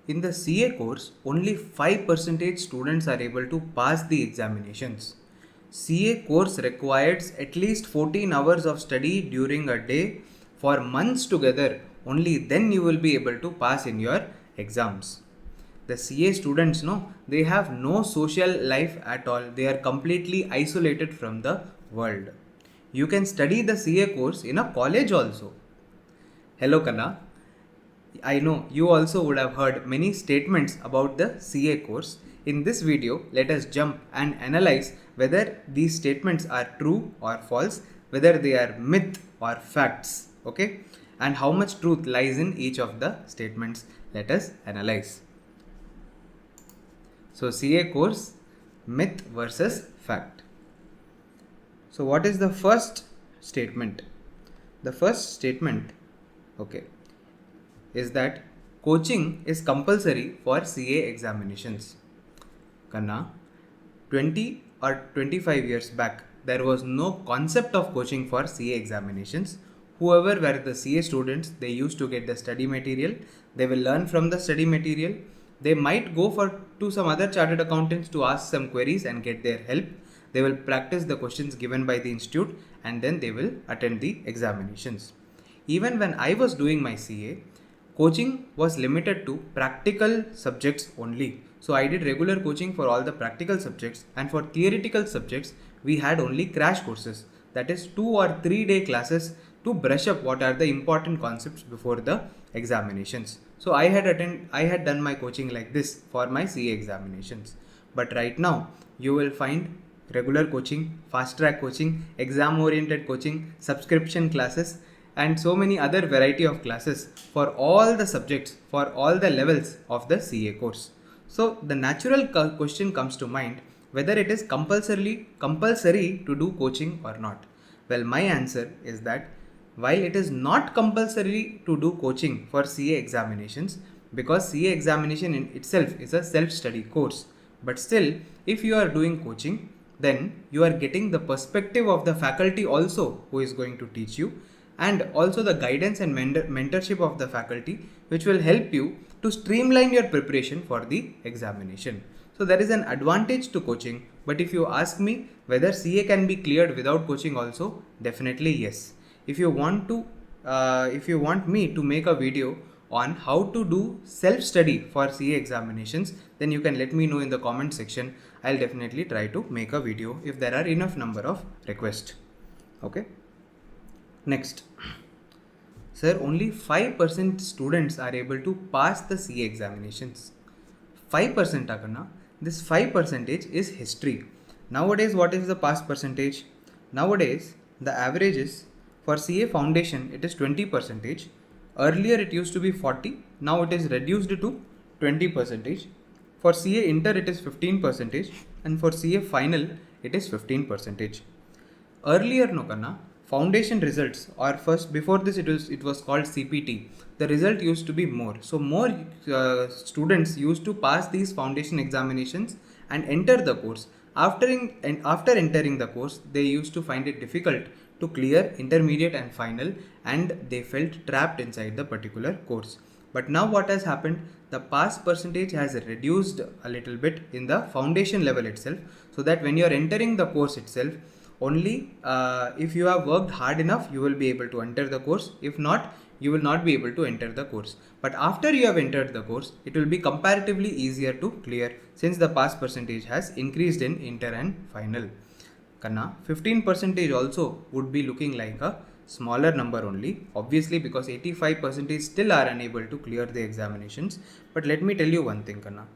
In the CA course, only 5% students are able to pass the examinations. CA course requires at least 14 hours of study during a day for months together. Only then you will be able to pass in your exams. The CA students, no, they have no social life at all. They are completely isolated from the world. You can study the CA course in a college also. Hello Kana. I know you also would have heard many statements about the CA course. In this video, let us jump and analyze whether these statements are true or false, whether they are myth or facts, okay? And how much truth lies in each of the statements. Let us analyze. So CA course, myth versus fact. So what is the first statement? The first statement, okay, is that coaching is compulsory for CA examinations. Kanna, 20 or 25 years back, there was no concept of coaching for CA examinations. Whoever were the CA students, they used to get the study material. They will learn from the study material. They might go to some other chartered accountants to ask some queries and get their help. They will practice the questions given by the institute and then they will attend the examinations. Even when I was doing my CA, coaching was limited to practical subjects only. So I did regular coaching for all the practical subjects, and for theoretical subjects we had only crash courses, that is 2 or 3 day classes to brush up what are the important concepts before the examinations. So I had done my coaching like this for my CA examinations. But right now you will find regular coaching, fast track coaching, exam oriented coaching, subscription classes and so many other variety of classes for all the subjects, for all the levels of the CA course. So the natural question comes to mind whether it is compulsory to do coaching or not. Well, my answer is that while it is not compulsory to do coaching for CA examinations, because CA examination in itself is a self-study course, but still if you are doing coaching, then you are getting the perspective of the faculty also who is going to teach you, and also the guidance and mentorship of the faculty, which will help you to streamline your preparation for the examination. So there is an advantage to coaching, but if you ask me whether CA can be cleared without coaching also, definitely yes. If you want me to make a video on how to do self-study for CA examinations, then you can let me know in the comment section. I'll definitely try to make a video if there are enough number of requests. Okay. Next, sir, only 5% students are able to pass the CA examinations. 5% Akana. This 5% is history. Nowadays, what is the pass percentage? Nowadays, the average is for CA foundation, it is 20%. Earlier, it used to be 40. Now, it is reduced to 20%. For CA inter, it is 15%. And for CA final, it is 15%. Earlier, no Kanna, foundation results, or first before this it was called CPT, the result used to be more. So more students used to pass these foundation examinations and enter the course. After entering the course, they used to find it difficult to clear intermediate and final, and they felt trapped inside the particular course. But now what has happened, the pass percentage has reduced a little bit in the foundation level itself, so that when you are entering the course itself, only if you have worked hard enough, you will be able to enter the course. If not, you will not be able to enter the course. But after you have entered the course, it will be comparatively easier to clear, since the pass percentage has increased in inter and final. Kanna, 15% also would be looking like a smaller number only, obviously, because 85% still are unable to clear the examinations. But let me tell you one thing, Kanna.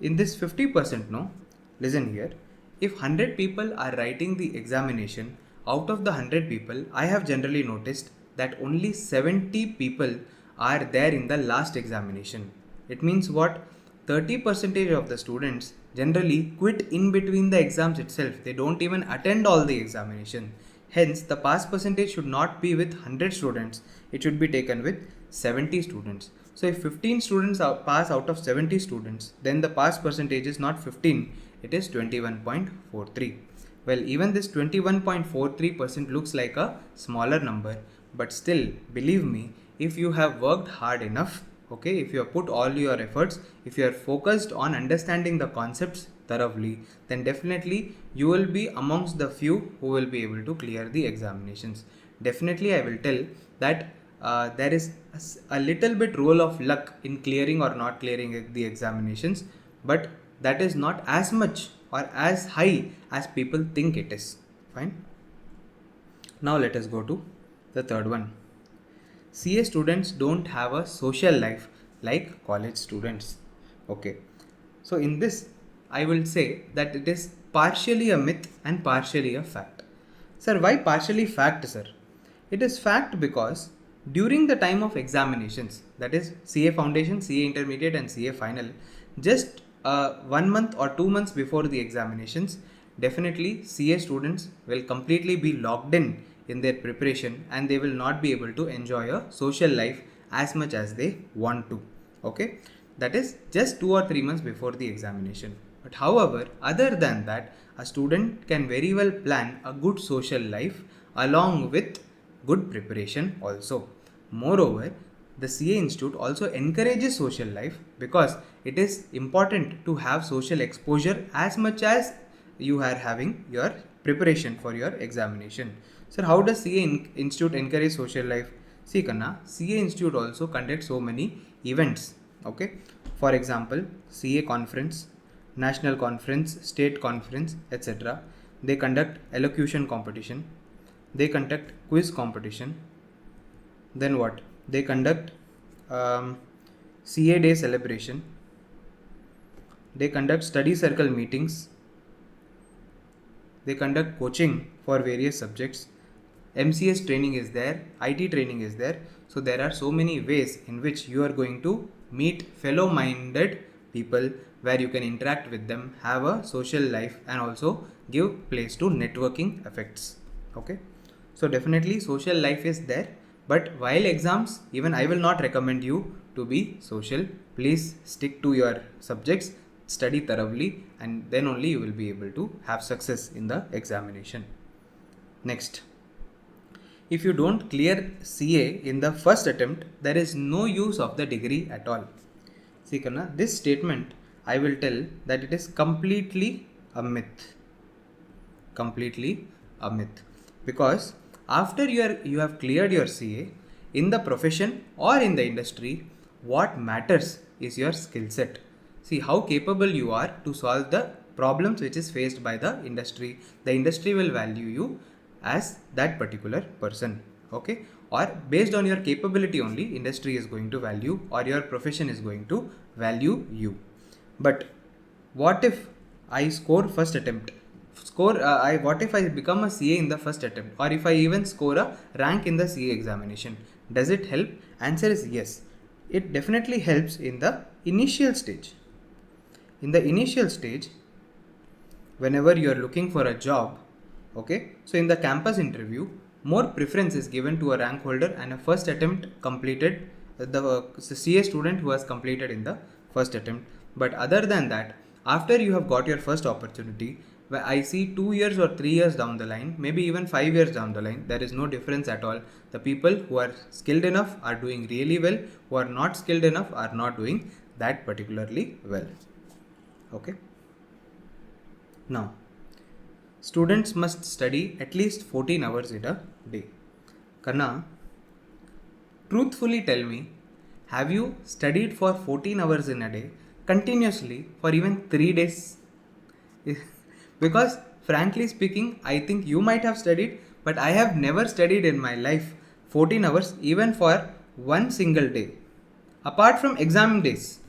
In this 50%, no, listen here. If 100 people are writing the examination, out of the 100 people, I have generally noticed that only 70 people are there in the last examination. It means what? 30% of the students generally quit in between the exams itself. They don't even attend all the examination. Hence, the pass percentage should not be with 100 students. It should be taken with 70 students. So if 15 students pass out of 70 students, then the pass percentage is not 15, it is 21.43. Well, even this 21.43% looks like a smaller number, but still, believe me, if you have worked hard enough, okay, if you have put all your efforts, if you are focused on understanding the concepts thoroughly, then definitely you will be amongst the few who will be able to clear the examinations. Definitely I will tell that there is a little bit role of luck in clearing or not clearing the examinations, but that is not as much or as high as people think it is. Fine. Now let us go to the third one. CA students don't have a social life like college students. Okay. So in this, I will say that it is partially a myth and partially a fact. Sir, why partially fact, sir? It is fact because during the time of examinations, that is CA Foundation, CA Intermediate and CA Final, just 1 month or 2 months before the examinations, definitely CA students will completely be locked in their preparation, and they will not be able to enjoy a social life as much as they want to. Okay, that is just 2 or 3 months before the examination. But however, other than that, a student can very well plan a good social life along with good preparation also. Moreover, the CA Institute also encourages social life because it is important to have social exposure as much as you are having your preparation for your examination. Sir, how does CA Institute encourage social life? See, Kanna, CA Institute also conducts so many events. Okay, for example, CA conference, national conference, state conference, etc. They conduct elocution competition. They conduct quiz competition. Then what? They conduct CA day celebration. They conduct study circle meetings. They conduct coaching for various subjects. MCS training is there, IT training is there. So there are so many ways in which you are going to meet fellow minded people, where you can interact with them, have a social life, and also give place to networking effects. Okay, so definitely social life is there, but while exams, even I will not recommend you to be social. Please stick to your subjects, study thoroughly, and then only you will be able to have success in the examination. Next, if you don't clear CA in the first attempt, there is no use of the degree at all. See, Karna, this statement I will tell that it is completely a myth. Completely a myth. Because after you have cleared your CA, in the profession or in the industry, what matters is your skill set. See how capable you are to solve the problems which is faced by the industry. The industry will value you as that particular person. Okay, or based on your capability only, industry is going to value, or your profession is going to value you. But what if I score first attempt? What if I become a CA in the first attempt, or if I even score a rank in the CA examination? Does it help? Answer is yes. It definitely helps in the initial stage. In the initial stage, whenever you are looking for a job, okay, so in the campus interview, more preference is given to a rank holder and a first attempt completed, the CA student who has completed in the first attempt. But other than that, after you have got your first opportunity, where I see 2 years or 3 years down the line, maybe even 5 years down the line, there is no difference at all. The people who are skilled enough are doing really well, who are not skilled enough are not doing that particularly well. Okay. Now, students must study at least 14 hours in a day. Kanna, truthfully tell me, have you studied for 14 hours in a day continuously for even 3 days? Because frankly speaking, I think you might have studied, but I have never studied in my life 14 hours even for one single day. Apart from exam days,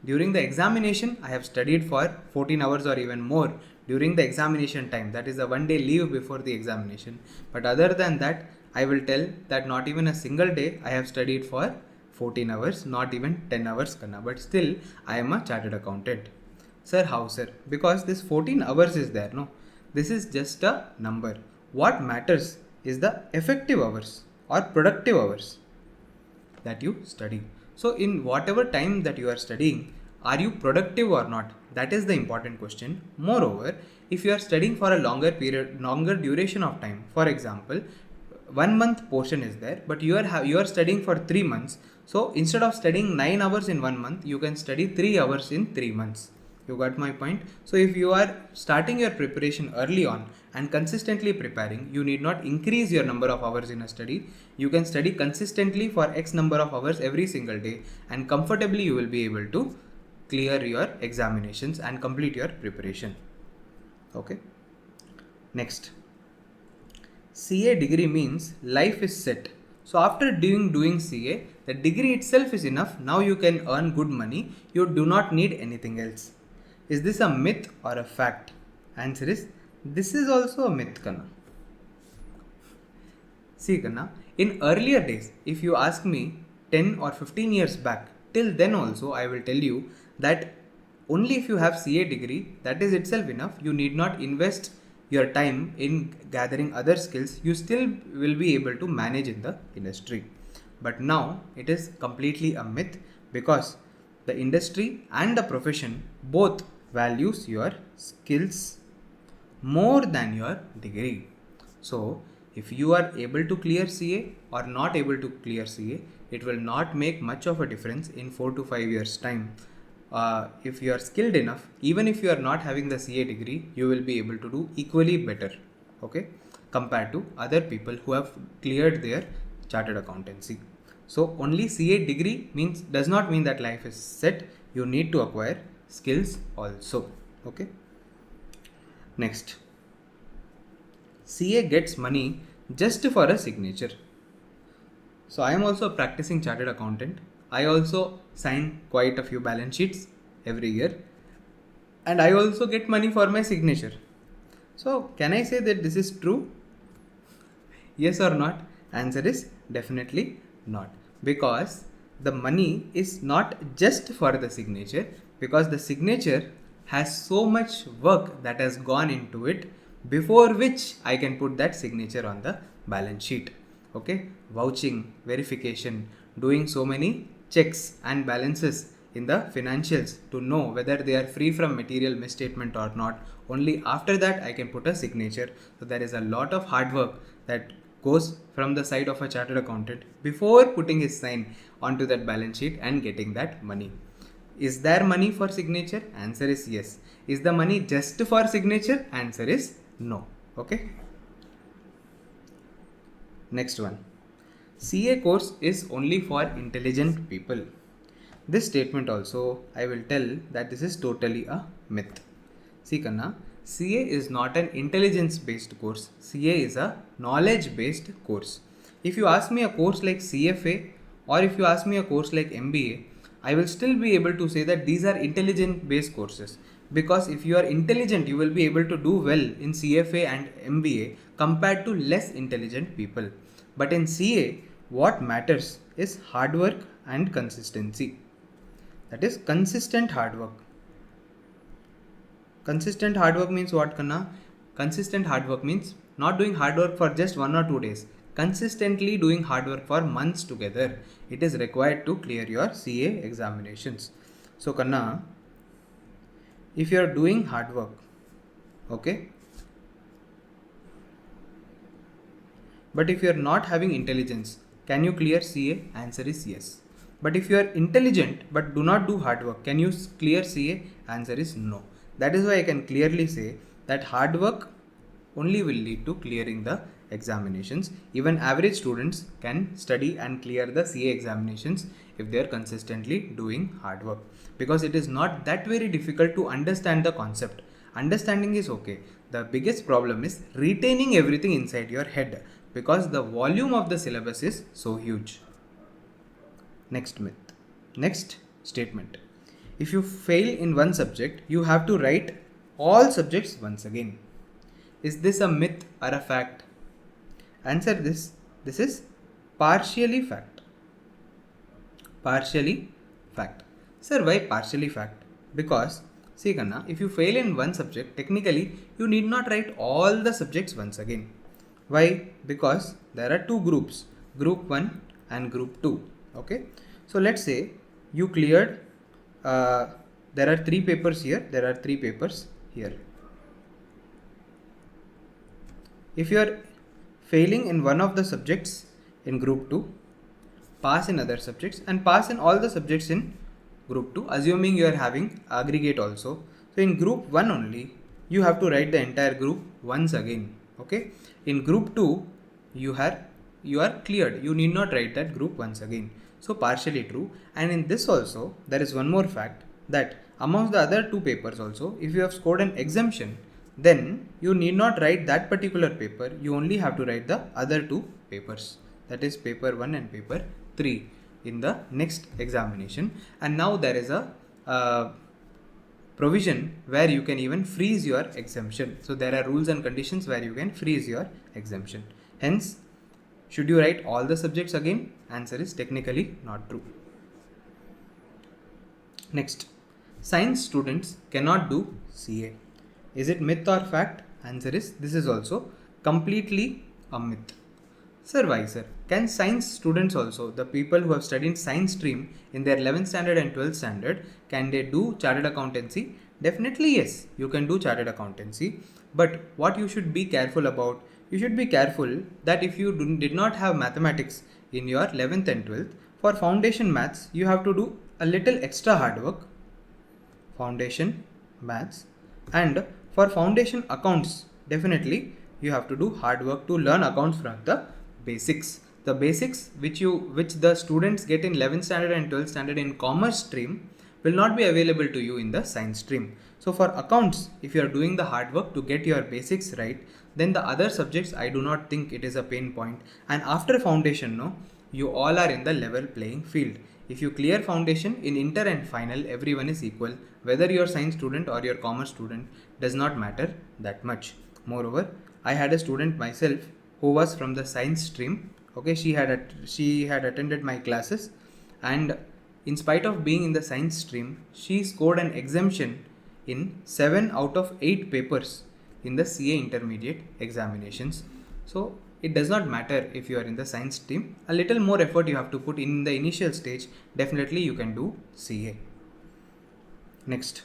during the examination, I have studied for 14 hours or even more during the examination time. That is a 1 day leave before the examination. But other than that, I will tell that not even a single day I have studied for 14 hours, not even 10 hours, Kanna. But still, I am a chartered accountant. Sir, how, sir? Because this 14 hours is there, no? This is just a number. What matters is the effective hours or productive hours that you study. So, in whatever time that you are studying, are you productive or not? That is the important question. Moreover, if you are studying for a longer period, longer duration of time, for example, 1 month portion is there, but you are studying for 3 months. So instead of studying 9 hours in 1 month, you can study 3 hours in 3 months. You got my point? So if you are starting your preparation early on and consistently preparing, you need not increase your number of hours in a study. You can study consistently for X number of hours every single day, and comfortably you will be able to clear your examinations and complete your preparation. Okay. Next, CA degree means life is set. So after doing CA, the degree itself is enough. Now you can earn good money. You do not need anything else. Is this a myth or a fact? Answer is, this is also a myth, Kanna. See, Kanna, in earlier days, if you ask me 10 or 15 years back, till then also I will tell you that only if you have CA degree, that is itself enough. You need not invest your time in gathering other skills. You still will be able to manage in the industry. But now it is completely a myth, because the industry and the profession both values your skills more than your degree. So if you are able to clear CA or not able to clear CA, it will not make much of a difference in 4 to 5 years time. If you are skilled enough, even if you are not having the CA degree, you will be able to do equally better, okay, compared to other people who have cleared their chartered accountancy. So only CA degree does not mean that life is set. You need to acquire skills also. Okay. Next, CA gets money just for a signature. So I am also a practicing chartered accountant. I also sign quite a few balance sheets every year, and I also get money for my signature. So can I say that this is true? Yes or not? Answer is definitely not, because the money is not just for the signature, because the signature has so much work that has gone into it before which I can put that signature on the balance sheet. Okay, vouching, verification, doing so many checks and balances in the financials to know whether they are free from material misstatement or not. Only after that I can put a signature. So there is a lot of hard work that goes from the side of a chartered accountant before putting his sign onto that balance sheet and getting that money. Is there money for signature? Answer is yes. Is the money just for signature? Answer is no. Okay. Next one. CA course is only for intelligent people. This statement also I will tell that this is totally a myth. See, Kanna, CA is not an intelligence based course. CA is a knowledge based course. If you ask me a course like CFA, or if you ask me a course like MBA, I will still be able to say that these are intelligent based courses, because if you are intelligent, you will be able to do well in CFA and MBA compared to less intelligent people. But in CA, what matters is hard work and consistency. That is consistent hard work. Consistent hard work means what, Kanna? Consistent hard work means not doing hard work for just 1 or 2 days. Consistently doing hard work for months together. It is required to clear your CA examinations. So, Kanna, if you are doing hard work, okay, but if you are not having intelligence, can you clear CA? Answer is yes. But if you are intelligent but do not do hard work, can you clear CA? Answer is no. That is why I can clearly say that hard work only will lead to clearing the examinations. Even average students can study and clear the CA examinations if they are consistently doing hard work, because it is not that very difficult to understand the concept. Understanding is okay. The biggest problem is retaining everything inside your head, because the volume of the syllabus is so huge. Next myth. Next statement. If you fail in one subject, you have to write all subjects once again. Is this a myth or a fact? Answer this. This is partially fact. Partially fact. Sir, why partially fact? Because, see, Kanna, if you fail in one subject, technically you need not write all the subjects once again. Why? Because there are two groups, group 1 and group 2. Okay. So let's say you cleared, there are 3 papers here, there are 3 papers here. If you are failing in one of the subjects in group 2, pass in other subjects, and pass in all the subjects in group 2, assuming you are having aggregate also. So in group 1 only, you have to write the entire group once again. Okay. In group 2, you are cleared. You need not write that group once again. So partially true. And in this also, there is one more fact, that amongst the other two papers also, if you have scored an exemption, then you need not write that particular paper. You only have to write the other two papers. That is paper 1 and paper 3 in the next examination. And now there is a provision where you can even freeze your exemption. So there are rules and conditions where you can freeze your exemption. Hence, should you write all the subjects again? Answer is technically not true. Next, science students cannot do CA. Is it myth or fact? Answer is, this is also completely a myth. Sir, why sir? Can science students also, the people who have studied science stream in their 11th standard and 12th standard, can they do chartered accountancy? Definitely yes, you can do chartered accountancy. But what you should be careful about, you should be careful that if you did not have mathematics in your 11th and 12th, for foundation maths, you have to do a little extra hard work. Foundation maths. And for foundation accounts, definitely you have to do hard work to learn accounts from the basics. The basics which the students get in 11th standard and 12th standard in commerce stream will not be available to you in the science stream. So for accounts, if you are doing the hard work to get your basics right, then the other subjects, I do not think it is a pain point. And after foundation, no, you all are in the level playing field. If you clear foundation, in inter and final, everyone is equal. Whether you are science student or your commerce student does not matter that much. Moreover, I had a student myself who was from the science stream. Okay, she had attended my classes, and in spite of being in the science stream, she scored an exemption in 7 out of 8 papers in the CA intermediate examinations. So it does not matter if you are in the science stream. A little more effort you have to put in the initial stage. Definitely you can do CA. Next,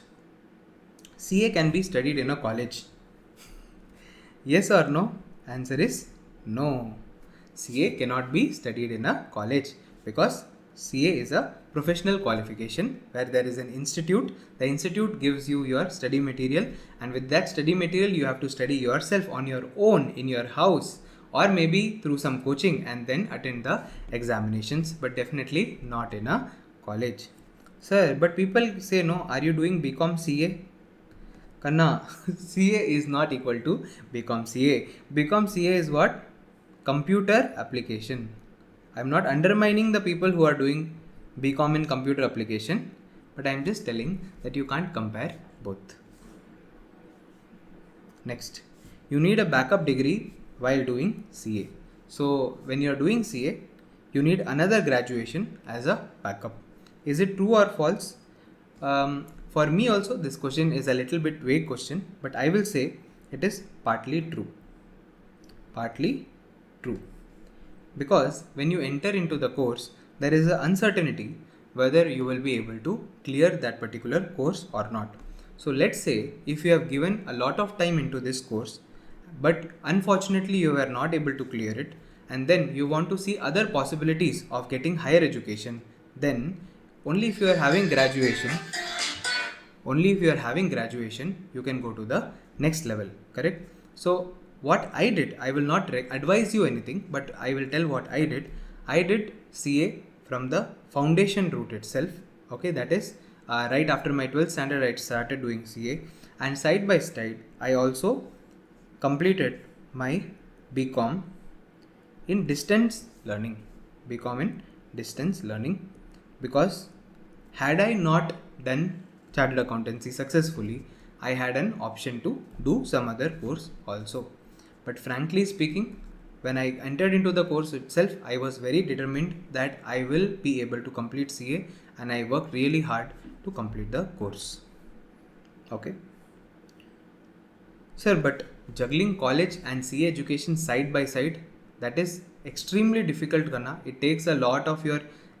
CA can be studied in a college. Yes or no? Answer is no. CA cannot be studied in a college because CA is a professional qualification where there is an institute. The institute gives you your study material, and with that study material you have to study yourself on your own in your house, or maybe through some coaching, and then attend the examinations, but definitely not in a college. Sir, but people say no, are you doing BCom CA? Kanna, CA is not equal to BCom CA. BCom CA is what? Computer application. I am not undermining the people who are doing BCom in computer application, but I am just telling that you can't compare both. Next, you need a backup degree while doing CA. So when you are doing CA, you need another graduation as a backup. Is it true or false? For me also, this question is a little bit vague question, but I will say it is partly true. Partly true. Because when you enter into the course, there is an uncertainty whether you will be able to clear that particular course or not. So let's say if you have given a lot of time into this course, but unfortunately you were not able to clear it, and then you want to see other possibilities of getting higher education, then only if you are having graduation, you can go to the next level, correct? So what I did, I will not advise you anything, but I will tell what I did. I did CA from the foundation route itself. Okay, that is right after my 12th standard, I started doing CA, and side by side, I also completed my BCom in distance learning. Because had I not done chartered accountancy successfully, I had an option to do some other course also. But frankly speaking, when I entered into the course itself, I was very determined that I will be able to complete CA, and I worked really hard to complete the course. Okay. Sir, but juggling college and CA education side by side, that is extremely difficult, Kana. It takes a lot of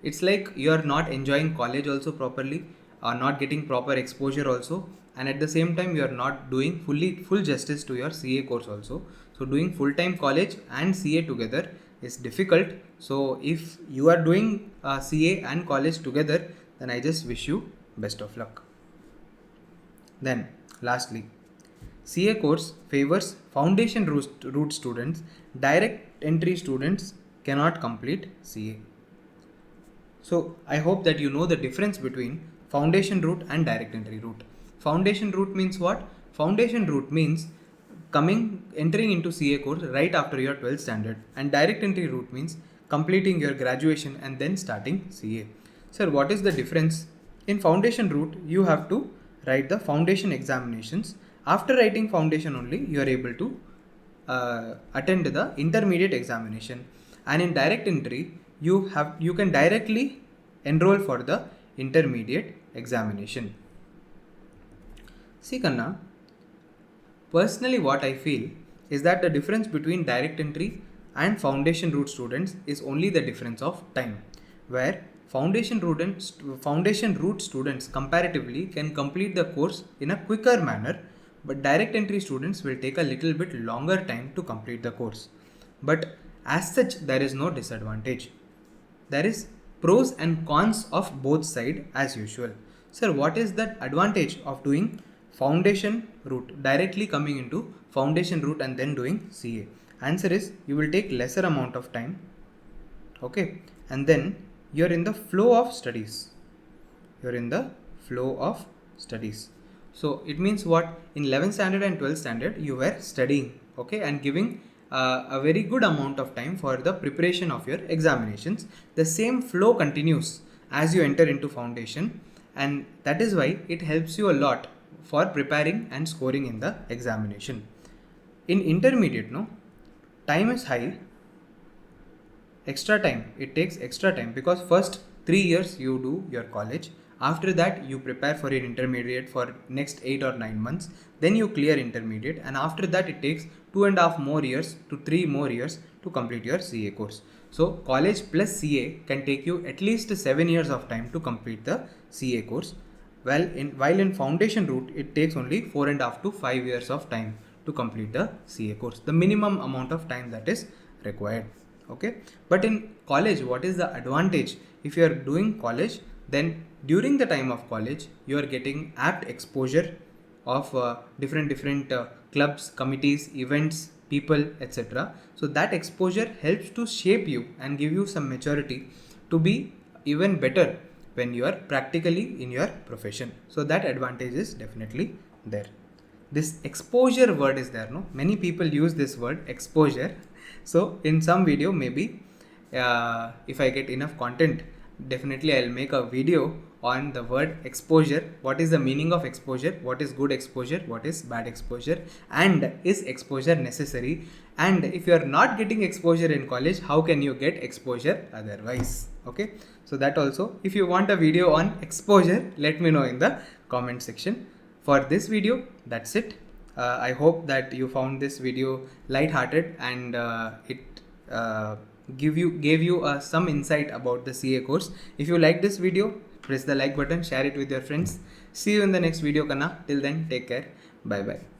it's like you are not enjoying college also properly, or not getting proper exposure also, and at the same time you are not doing full justice to your CA course also. So So doing full-time college and CA together is difficult. So if you are doing CA and college together, then I just wish you best of luck. Then lastly, CA course favors foundation route students. Direct entry students cannot complete CA. So I hope that you know the difference between foundation route and direct entry route. Foundation route means what? Foundation route means entering into CA course right after your 12th standard, and direct entry route means completing your graduation and then starting CA. Sir, what is the difference? In foundation route, you have to write the foundation examinations. After writing foundation only, you are able to attend the intermediate examination. And in direct entry, you can directly enroll for the intermediate examination. See Kanna, personally what I feel is that the difference between direct entry and foundation route students is only the difference of time, where foundation route students comparatively can complete the course in a quicker manner, but direct entry students will take a little bit longer time to complete the course. But as such, there is no disadvantage. There is pros and cons of both sides as usual. Sir, what is the advantage of doing foundation route, directly coming into foundation route and then doing CA? Answer is, you will take lesser amount of time, okay, and then you're in the flow of studies. So it means what? In 11th standard and 12th standard, you were studying, okay, and giving a very good amount of time for the preparation of your examinations. The same flow continues as you enter into foundation, and that is why it helps you a lot for preparing and scoring in the examination. In intermediate, time is high. It takes extra time because first 3 years you do your college. After that, you prepare for your intermediate for next 8 or 9 months. Then you clear intermediate, and after that it takes 2.5 more years to 3 more years to complete your CA course. So college plus CA can take you at least 7 years of time to complete the CA course. While in foundation route, it takes only 4.5 to 5 years of time to complete the CA course. The minimum amount of time that is required. Okay. But in college, what is the advantage? If you are doing college, then during the time of college, you are getting apt exposure of different clubs, committees, events, people, etc. So that exposure helps to shape you and give you some maturity to be even better when you are practically in your profession. So that advantage is definitely there. This exposure word is there, many people use this word exposure. So in some video, maybe if I get enough content, definitely I'll make a video on the word exposure. What is the meaning of exposure? What is good exposure? What is bad exposure? And is exposure necessary? And if you are not getting exposure in college, how can you get exposure otherwise? Okay. So that also, if you want a video on exposure, let me know in the comment section. For this video, that's it. I hope that you found this video light-hearted and it gave you some insight about the CA course. If you like this video, press the like button, share it with your friends. See you in the next video, Kanna. Till then, take care. Bye bye.